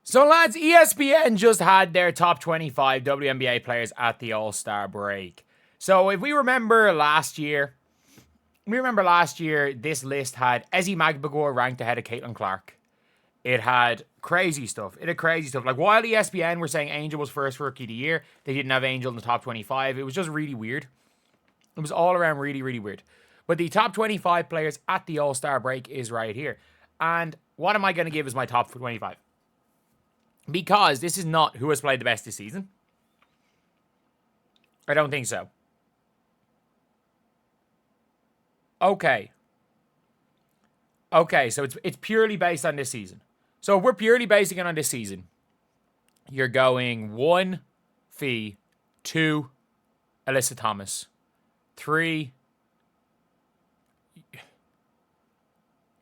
So, lads, ESPN just had their top 25 WNBA players at the All-Star break. So, if we remember last year, this list had Ezzy Magbagor ranked ahead of Caitlin Clark. It had crazy stuff. Like, while ESPN were saying Angel was first rookie of the year, they didn't have Angel in the top 25. It was just really weird. It was all around really, really weird. But the top 25 players at the All-Star break is right here. And what am I going to give as my top 25? Because this is not who has played the best this season. I don't think so. Okay, so it's purely based on this season. So if we're purely basing it on this season, you're going 1, Fee, 2, Alyssa Thomas, 3,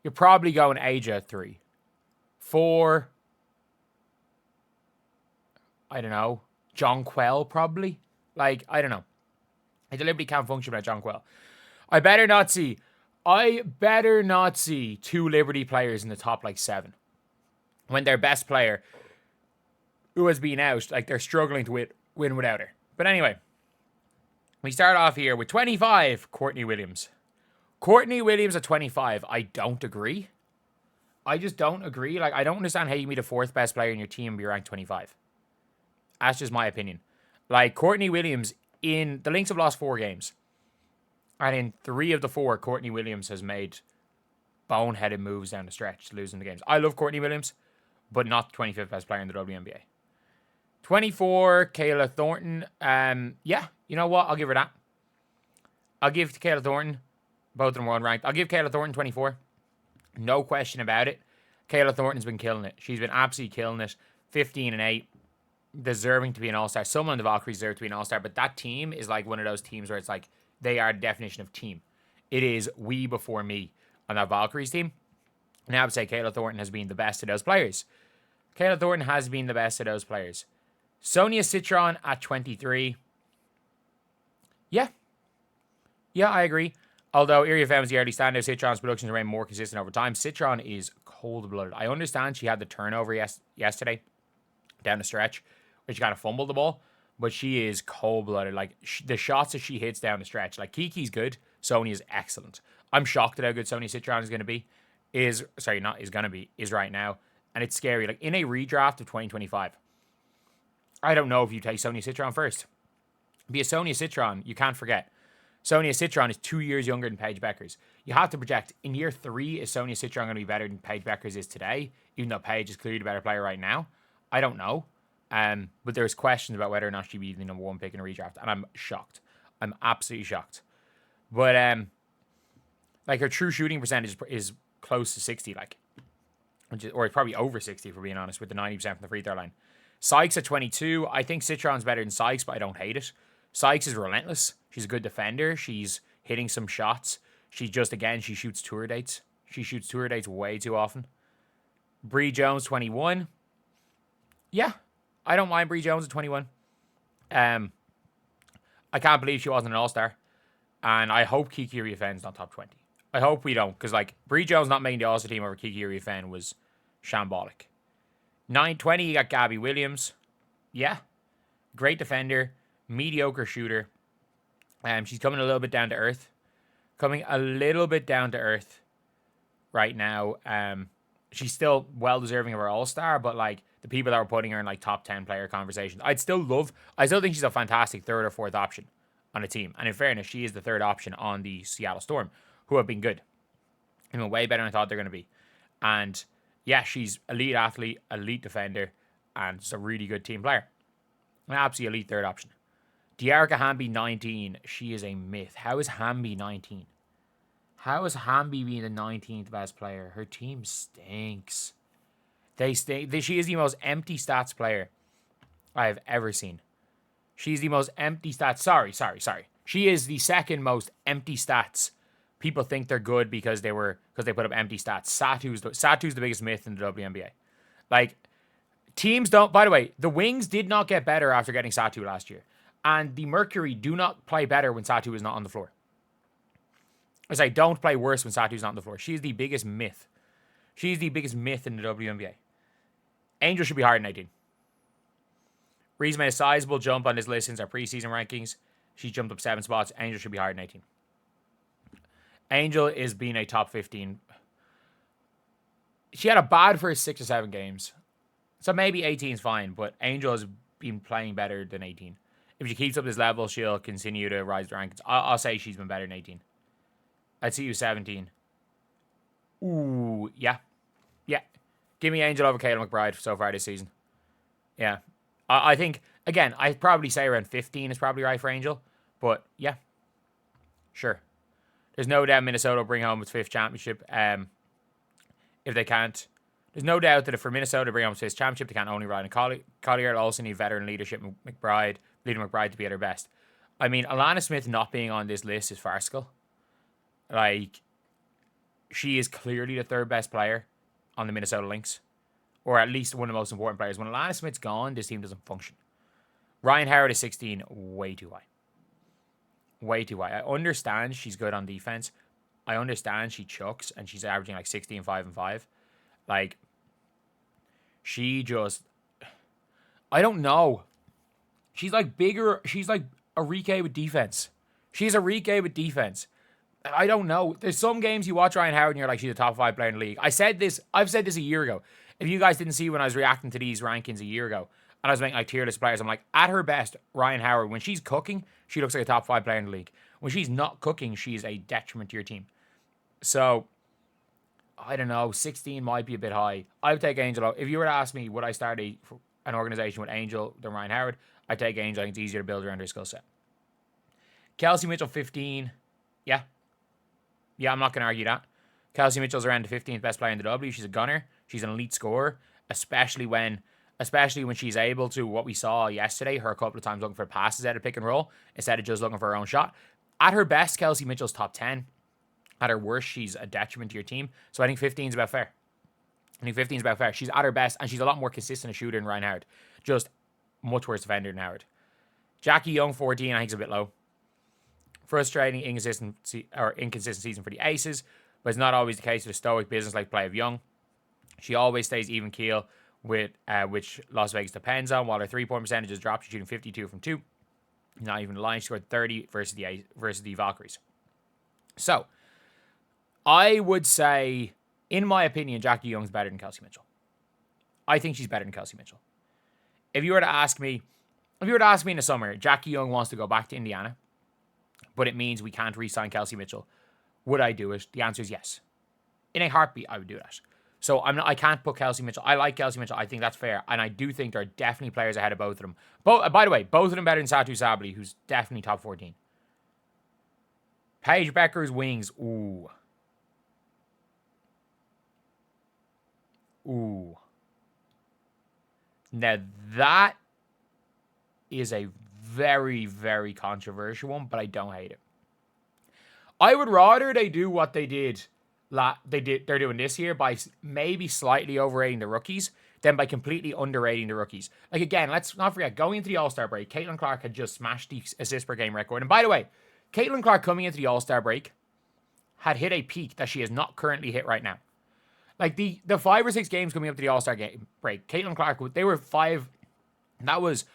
you're probably going Aja at 3, 4, I don't know, Jonquel probably. Like, I don't know. I deliberately can't function without Jonquel. I better not see 2 Liberty players in the top, 7. When their best player, who has been out, they're struggling to win without her. But anyway, we start off here with 25, Courtney Williams. Courtney Williams at 25, I don't agree. I just don't agree. I don't understand how you can be the 4th best player in your team and be ranked 25. That's just my opinion. Courtney Williams, the Lynx have lost 4 games. And in 3 of the 4, Courtney Williams has made boneheaded moves down the stretch, losing the games. I love Courtney Williams, but not the 25th best player in the WNBA. 24, Kayla Thornton. Yeah, you know what? I'll give her that. I'll give to Kayla Thornton. Both of them were unranked. I'll give Kayla Thornton 24. No question about it. Kayla Thornton's been killing it. She's been absolutely killing it. 15-8. Deserving to be an all-star. Someone on the Valkyries deserve to be an all-star, but that team is one of those teams where it's they are the definition of team. It is we before me on that Valkyries team. And I would say Kayla Thornton has been the best of those players. Sonia Citron at 23. Yeah, I agree. Although Iria Fem is the early standout, Citron's production has remained more consistent over time. Citron is cold-blooded. I understand she had the turnover yesterday down the stretch, where she kind of fumbled the ball, but she is cold-blooded. The shots that she hits down the stretch, Kiki's good, Sonia's excellent. I'm shocked at how good Sonia Citron is going to be. Is right now. And it's scary. In a redraft of 2025, I don't know if you take Sonia Citron first. Be a Sonia Citron, you can't forget. Sonia Citron is 2 years younger than Paige Bueckers. You have to project, in year 3, is Sonia Citron going to be better than Paige Bueckers is today, even though Paige is clearly the better player right now? I don't know. But there's questions about whether or not she'd be the number 1 pick in a redraft, and I'm shocked. I'm absolutely shocked. But her true shooting percentage is close to 60, or it's probably over 60 if we're being honest, with the 90% from the free throw line. Sykes at 22. I think Citron's better than Sykes, but I don't hate it. Sykes is relentless. She's a good defender. She's hitting some shots. She shoots tour dates. She shoots tour dates way too often. Bree Jones, 21. Yeah, I don't mind Bree Jones at 21. I can't believe she wasn't an all-star. And I hope Kiki Riafen's not top 20. I hope we don't, because Bree Jones not making the all-star team over Kiki Riafen was shambolic. 9-20, you got Gabby Williams. Yeah, great defender, mediocre shooter. She's coming a little bit down to earth. Right now. She's still well deserving of her all-star, but the people that were putting her in top 10 player conversations, I still think she's a fantastic 3rd or 4th option on a team. And in fairness, she is the 3rd option on the Seattle Storm, who have been good. Way better than I thought they're going to be. And yeah, she's elite athlete, elite defender, and just a really good team player. An absolutely elite 3rd option. Dearica Hamby, 19. She is a myth. How is Hamby 19? How is Hamby being the 19th best player? Her team stinks. They stink. She is the most empty stats player I have ever seen. She's the most empty stats. Sorry. She is the 2nd most empty stats. People think they're good because they put up empty stats. Satu's the biggest myth in the WNBA. Teams don't. By the way, the Wings did not get better after getting Satu last year, and the Mercury do not play better when Satu is not on the floor. Don't play worse when Satu's not on the floor. She's the biggest myth. She's the biggest myth in the WNBA. Angel should be higher than 18. Reese made a sizable jump on this list since our preseason rankings. She jumped up 7 spots. Angel should be higher than 18. Angel is being a top 15. She had a bad first 6 or 7 games. So maybe 18 is fine, but Angel has been playing better than 18. If she keeps up this level, she'll continue to rise the rankings. I'll say she's been better than 18. I'd see you 17. Ooh, yeah. Yeah. Give me Angel over Kayla McBride so far this season. Yeah. I think, again, I'd probably say around 15 is probably right for Angel. But, yeah. Sure. There's no doubt Minnesota will bring home its 5th championship. If they can't. There's no doubt that if for Minnesota to bring home its 5th championship, they can't only ride on Collier. Also need veteran leadership leading McBride to be at her best. I mean, Alana Smith not being on this list is farcical. Like, she is clearly the 3rd best player on the Minnesota Lynx. Or at least one of the most important players. When Alana Smith's gone, this team doesn't function. Ryan Howard is 16, way too high. Way too high. I understand she's good on defense. I understand she chucks and she's averaging like 16, 5, and 5. Like, she just... I don't know. She's like bigger... She's like Arike with defense. She's Arike with defense. I don't know. There's some games you watch Ryan Howard and you're like, she's a top 5 player in the league. I've said this a year ago. If you guys didn't see when I was reacting to these rankings a year ago, and I was making like tier list players, I'm like, at her best, Ryan Howard, when she's cooking, she looks like a top 5 player in the league. When she's not cooking, she's a detriment to your team. So, I don't know. 16 might be a bit high. I would take Angel. If you were to ask me, would I start an organization with Angel than Ryan Howard, I'd take Angel. I think it's easier to build around her skill set. Kelsey Mitchell, 15. Yeah. Yeah, I'm not going to argue that. Kelsey Mitchell's around the 15th best player in the W. She's a gunner. She's an elite scorer, especially when she's able to, what we saw yesterday, her a couple of times looking for passes out of pick and roll instead of just looking for her own shot. At her best, Kelsey Mitchell's top 10. At her worst, she's a detriment to your team. So I think 15 is about fair. She's at her best, and she's a lot more consistent a shooter than Ryan Howard. Just much worse defender than Howard. Jackie Young, 14, I think is a bit low. Frustrating inconsistent season for the Aces, but it's not always the case with a stoic business-like play of Young. She always stays even keel, with which Las Vegas depends on. While her 3-point percentage has dropped, she's shooting 52 from 2. Not even the line. She scored 30 versus the Valkyries. So, I would say, in my opinion, Jackie Young's better than Kelsey Mitchell. I think she's better than Kelsey Mitchell. If you were to ask me in the summer, Jackie Young wants to go back to Indiana, but it means we can't re-sign Kelsey Mitchell, would I do it? The answer is yes. In a heartbeat, I would do that. So I can't put Kelsey Mitchell. I like Kelsey Mitchell. I think that's fair. And I do think there are definitely players ahead of both of them. By the way, both of them better than Satu Sabali, who's definitely top 14. Paige Bueckers wings. Ooh. Now that is a very, very controversial one, but I don't hate it. I would rather they do what they did. They're doing this year by maybe slightly overrating the rookies than by completely underrating the rookies. Like, again, let's not forget, going into the All-Star break, Caitlin Clark had just smashed the assist per game record. And by the way, Caitlin Clark coming into the All-Star break had hit a peak that she has not currently hit right now. Like, the 5 or 6 games coming up to the All-Star game break, Caitlin Clark, they were 5. That was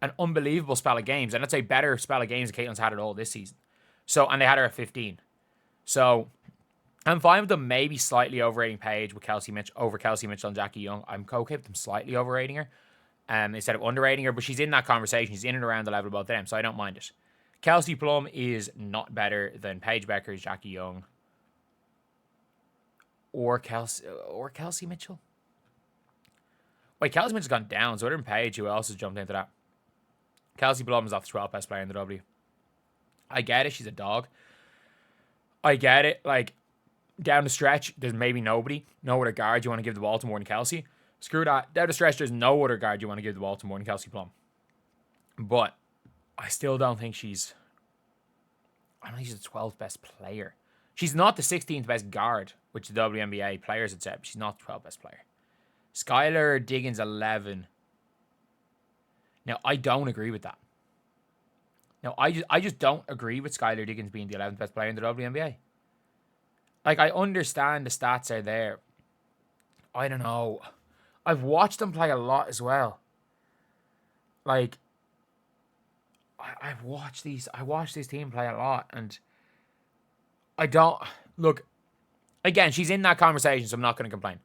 an unbelievable spell of games. And that's a better spell of games that Caitlin's had at all this season. So, and they had her at 15. So, I'm fine with them maybe slightly overrating Paige with Kelsey Mitchell and Jackie Young. I'm okay with them slightly overrating her instead of underrating her, but she's in that conversation. She's in and around the level of both of them, so I don't mind it. Kelsey Plum is not better than Paige Bueckers, Jackie Young, or Kelsey Mitchell. Wait, Kelsey Mitchell's gone down, so other than Paige, who else has jumped into that? Kelsey Plum is off the 12th best player in the W. I get it, she's a dog. I get it, like, down the stretch, there's maybe no other guard you want to give the ball to more than Kelsey. Screw that. Down the stretch, there's no other guard you want to give the ball to more than Kelsey Plum. But I still don't think she's... I don't think she's the 12th best player. She's not the 16th best guard, which the WNBA players had said. But she's not the 12th best player. Skylar Diggins, 11. Now, I don't agree with that. Now, I just don't agree with Skylar Diggins being the 11th best player in the WNBA. Like, I understand the stats are there. I don't know. I've watched them play a lot as well. Like, I watch this team play a lot, and I don't look. Again, she's in that conversation, so I'm not going to complain.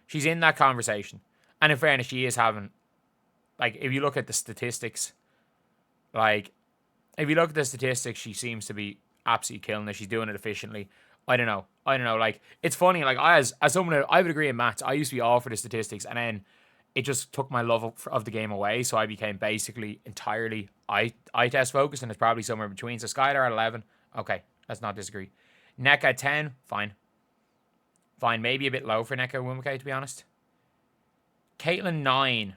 She's in that conversation, and in fairness, she is having, like, if you look at the statistics, she seems to be absolutely killing it. She's doing it efficiently. I don't know. Like, it's funny. Like, as someone, I would agree in maths. I used to be all for the statistics, and then it just took my love of the game away. So I became basically entirely eye test focused, and it's probably somewhere between. So Skylar at 11. Okay, let's not disagree. NECA at 10. Fine. Maybe a bit low for NECA Wumake, to be honest. Caitlin 9.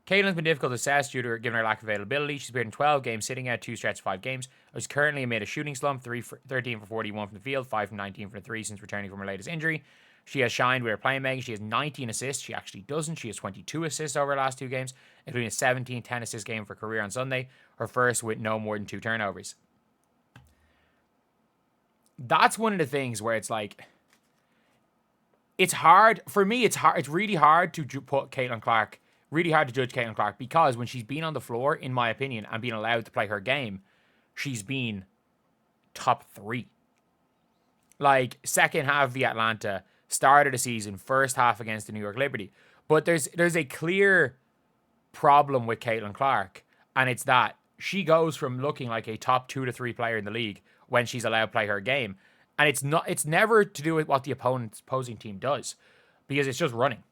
Caitlin's been difficult to assess due to given her lack of availability. She's appeared in 12 games, sitting out 2 stretch of 5 games. Is currently amid a shooting slump, 13 for 41 from the field, 5 from 19 from the 3 since returning from her latest injury. She has shined with her playmaking. She has 19 assists. She actually doesn't. She has 22 assists over her last 2 games, including a 17-10 assist game for career on Sunday, her first with no more than 2 turnovers. That's one of the things where it's like, it's hard. For me, it's hard. It's really hard to put Caitlin Clark, really hard to judge Caitlin Clark, because when she's been on the floor, in my opinion, and being allowed to play her game, she's been top 3. Like, second half of the Atlanta, start of the season, first half against the New York Liberty. But there's a clear problem with Caitlin Clark, and it's that she goes from looking like a top 2 to 3 player in the league when she's allowed to play her game. And it's never to do with what the opposing team does, because it's just running.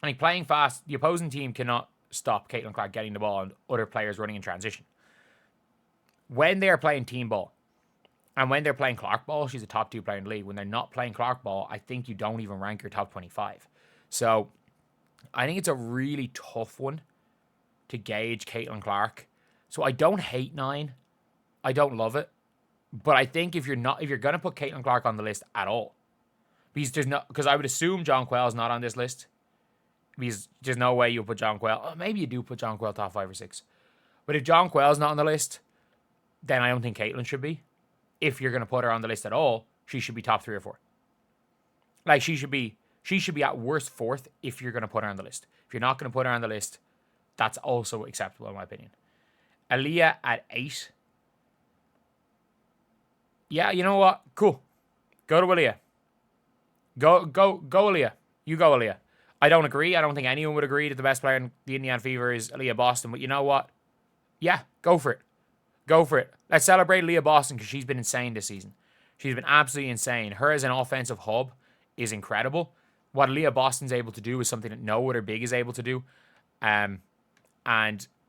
Like, playing fast, the opposing team cannot stop Caitlin Clark getting the ball and other players running in transition. When they're playing team ball, and when they're playing Clark ball, she's a top 2 player in the league. When they're not playing Clark ball, I think you don't even rank her top 25. So I think it's a really tough one to gauge Caitlin Clark. So I don't hate 9. I don't love it. But I think if you're gonna put Caitlin Clark on the list at all, because I would assume John Quell's not on this list, because there's no way you'll put John Quell. Oh, maybe you do put John Quell top 5 or 6. But if John Quell's not on the list, then I don't think Caitlin should be. If you're gonna put her on the list at all, she should be top 3 or 4. Like, she should be at worst 4th if you're gonna put her on the list. If you're not gonna put her on the list, that's also acceptable in my opinion. Aliyah at 8. Yeah, you know what? Cool. Go to Aliyah. Go, Aliyah. You go, Aliyah. I don't agree. I don't think anyone would agree that the best player in the Indiana Fever is Aliyah Boston. But you know what? Yeah, go for it. Go for it. Let's celebrate Aliyah Boston, because she's been insane this season. She's been absolutely insane. Her as an offensive hub is incredible. What Aliyah Boston's able to do is something that no other big is able to do. And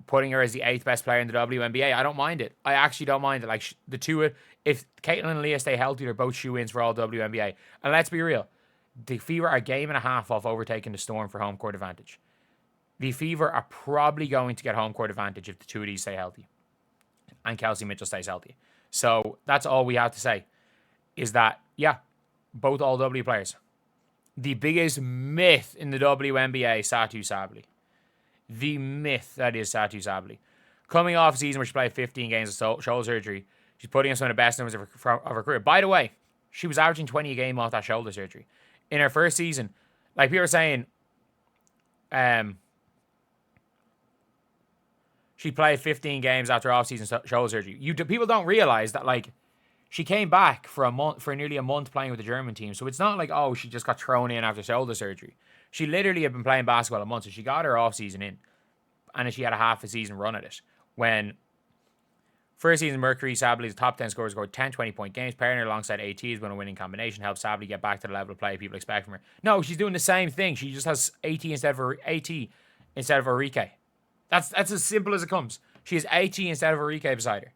putting her as the 8th best player in the WNBA, I don't mind it. I actually don't mind it. Like, the two, if Caitlin and Aliyah stay healthy, they're both shoe-ins for all WNBA. And let's be real, the Fever are a game and a half off overtaking the Storm for home court advantage. The Fever are probably going to get home court advantage if the two of these stay healthy, and Kelsey Mitchell stays healthy. So that's all we have to say, is that, yeah, both all W players. The biggest myth in the WNBA, Satu Sabally. The myth that is Satu Sabally. Coming off a season where she played 15 games of shoulder surgery, she's putting in some of the best numbers of her career. By the way, she was averaging 20 a game off that shoulder surgery. In her first season, like people are saying, she played 15 games after off-season shoulder surgery. People don't realize that, like, she came back for nearly a month playing with the German team. So it's not like, oh, she just got thrown in after shoulder surgery. She literally had been playing basketball a month, so she got her off-season in. And then she had a half a season run at it. When first season Mercury, Sabally, the top 10 scorers, scored 10 20-point games. Pairing her alongside AT has been a winning combination. Helps Sabally get back to the level of play people expect from her. No, she's doing the same thing. She just has AT instead of Enrique. That's as simple as it comes. She has AT instead of Enrique beside her.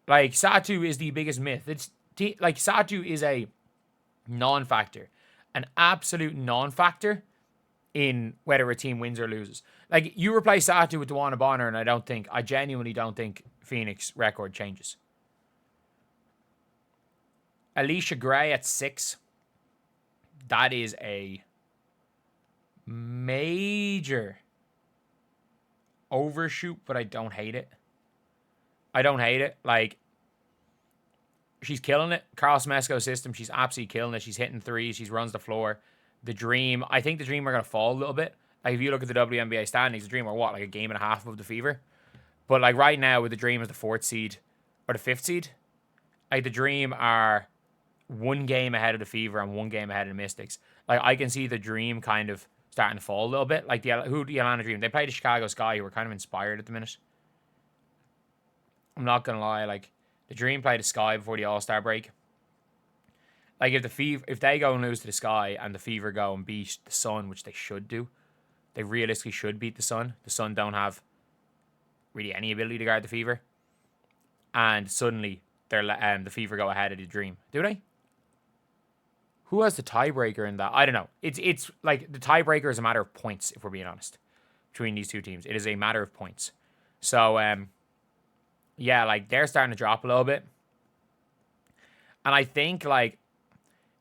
Like, Satu is the biggest myth. Satu is a non-factor. An absolute non-factor in whether a team wins or loses. Like, you replace Satu with Dewana Bonner, and I genuinely don't think Phoenix record changes. Allisha Gray at 6. That is a major overshoot, but I don't hate it. Like, she's killing it. Carl Smesco's system, she's absolutely killing it. She's hitting threes. She runs the floor. The Dream, I think the Dream are going to fall a little bit. Like, if you look at the WNBA standings, the Dream are what, like a game and a half of the Fever? But, like, right now, with the Dream as the 4th seed, or the 5th seed, like, the Dream are 1 game ahead of the Fever and 1 game ahead of the Mystics. Like, I can see the Dream kind of starting to fall a little bit. Like, the Atlanta Dream? They play the Chicago Sky, who are kind of inspired at the minute. I'm not going to lie. Like, the Dream play the Sky before the All-Star break. Like, if they go and lose to the Sky and the Fever go and beat the Sun, which they should do, they realistically should beat the Sun. The Sun don't have really any ability to guard the Fever. And suddenly, the Fever go ahead of the Dream. Do they? Who has the tiebreaker in that? I don't know. It's like the tiebreaker is a matter of points, if we're being honest, between these two teams. It is a matter of points. So, yeah, like, they're starting to drop a little bit. And I think, like,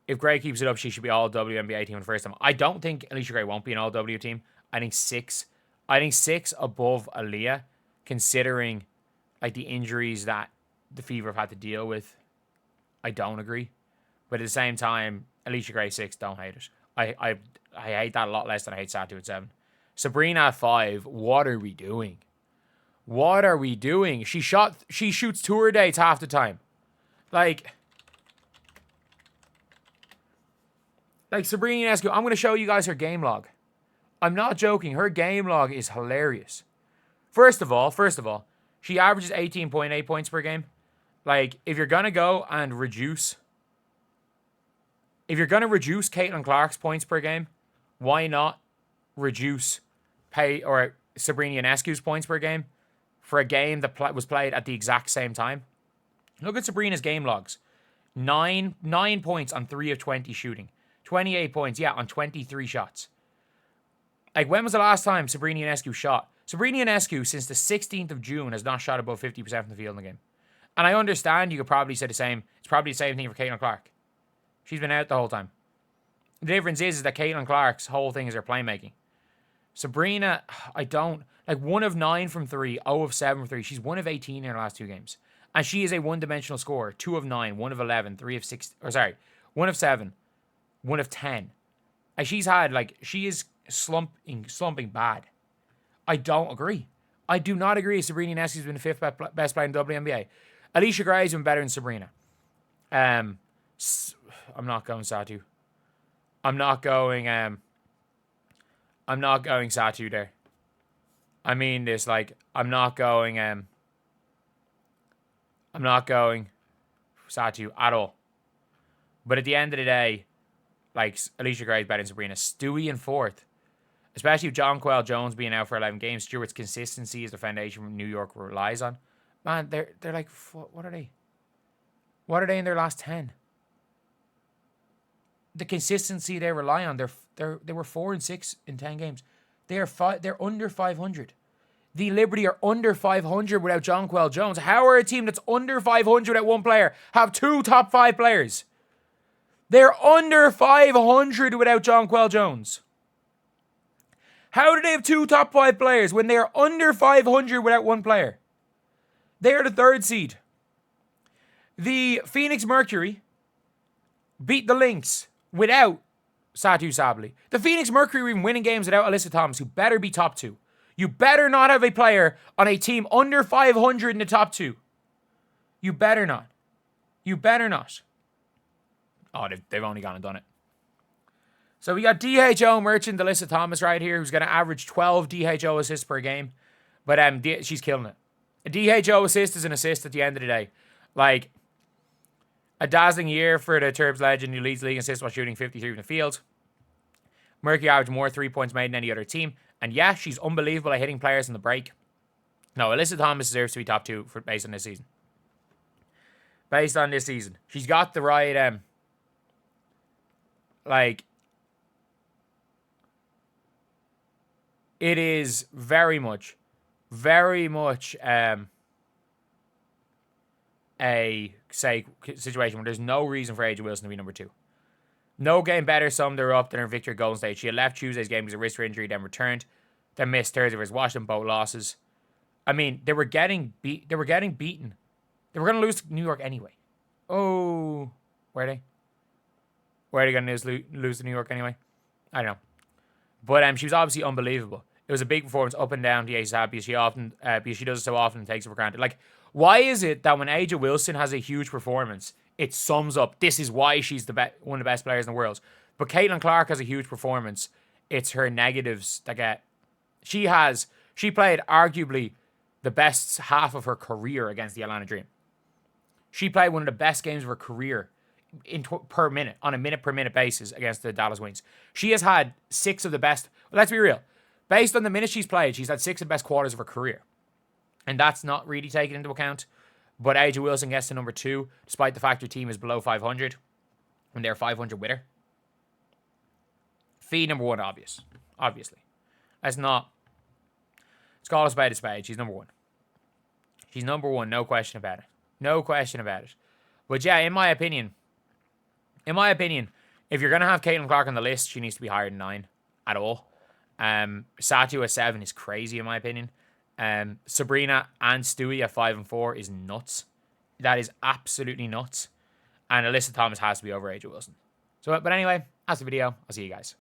if Gray keeps it up, she should be all WNBA team for the first time. I don't think Allisha Gray won't be an all W team. I think six above Aliyah, considering, like, the injuries that the Fever have had to deal with. I don't agree. But at the same time, Allisha Gray 6, don't hate it. I hate that a lot less than I hate Satu at 7. Breanna at 5, what are we doing? What are we doing? She shoots tour dates half the time. Like Sabrina Ionescu, I'm going to show you guys her game log. I'm not joking. Her game log is hilarious. First of all, she averages 18.8 points per game. Like, if you're going to go and reduce Caitlin Clark's points per game, why not reduce Sabrina Ionescu's points per game for a game that was played at the exact same time? Look at Sabrina's game logs. 9 points on 3 of 20 shooting. 28 points, on 23 shots. Like, when was the last time Sabrina Ionescu shot? Sabrina Ionescu, since the 16th of June, has not shot above 50% from the field in the game. And I understand you could probably say the same. It's probably the same thing for Caitlin Clark. She's been out the whole time. The difference is that Caitlin Clark's whole thing is her playmaking. Sabrina, I don't... Like, 1 of 9 from 3, 0 of 7 from 3. She's 1 of 18 in her last 2 games. And she is a one-dimensional scorer. 2 of 9, 1 of 11, 3 of 6... 1 of 7, 1 of 10. And she is slumping bad. I don't agree. I do not agree. Sabrina Ionescu's been the 5th best player in WNBA. Allisha Gray's been better than Sabrina. I'm not going Satu. I'm not going Satu there. I mean this, like, I'm not going Satu at all. But at the end of the day, like, Allisha Gray is better than Sabrina. Stewie in 4th. Especially with John Quell Jones being out for 11 games. Stewart's consistency is the foundation New York relies on. Man, they're like, what are they? What are they in their last 10? The consistency they rely on, they were 4-6 in 10 games. They're under 500. The Liberty are under 500 without John Quell Jones. How are a team that's under 500 without one player have 2 top 5 players? They're under 500 without John Quell Jones. How do they have 2 top 5 players when they are under 500 without one player? They are the 3rd seed. The Phoenix Mercury beat the Lynx without Satu Sabally. The Phoenix Mercury were even winning games without Alyssa Thomas, who better be top 2. You better not have a player on a team under 500 in the top 2. You better not. You better not. Oh, they've only gone and done it. So we got DHO merchant Alyssa Thomas right here, who's going to average 12 DHO assists per game. But she's killing it. A DHO assist is an assist at the end of the day. Like, a dazzling year for the Terps legend who leads the league in assists while shooting 53 from the field. Mercury averaged more 3 points made than any other team. And yeah, she's unbelievable at hitting players in the break. No, Alyssa Thomas deserves to be top 2 based on this season. Based on this season. She's got the right, it is very much, a situation where there's no reason for AJ Wilson to be number 2. No game better summed her up than her victory at Golden State. She had left Tuesday's game because of wrist injury, then returned, then missed Thursday versus Washington, both losses. I mean, they were getting beaten. They were going to lose to New York anyway. Oh, were they? Where are they going to lose to New York anyway? I don't know. But she was obviously unbelievable. It was a big performance up and down the Aces hat because she does it so often and takes it for granted. Like, why is it that when Angel Wilson has a huge performance, it sums up, this is why she's one of the best players in the world. But Caitlin Clark has a huge performance. It's her negatives that get... She played arguably the best half of her career against the Atlanta Dream. She played one of the best games of her career per minute, on a minute per minute basis against the Dallas Wings. She has had 6 of the best... Let's be real. Based on the minutes she's played, she's had 6 of the best quarters of her career. And that's not really taken into account. But Angel Wilson gets to number 2, despite the fact her team is below 500. When they're 500 with her. Fee number 1, obviously. That's not... Let's call a spade a spade. She's number 1. She's number 1, no question about it. No question about it. But yeah, in my opinion, if you're going to have Caitlin Clark on the list, she needs to be higher than 9 at all. Satu at 7 is crazy, in my opinion. Sabrina and Stewie at 5 and 4 is nuts. That is absolutely nuts. And Alyssa Thomas has to be over Angel Wilson. So, but anyway, that's the video. I'll see you guys.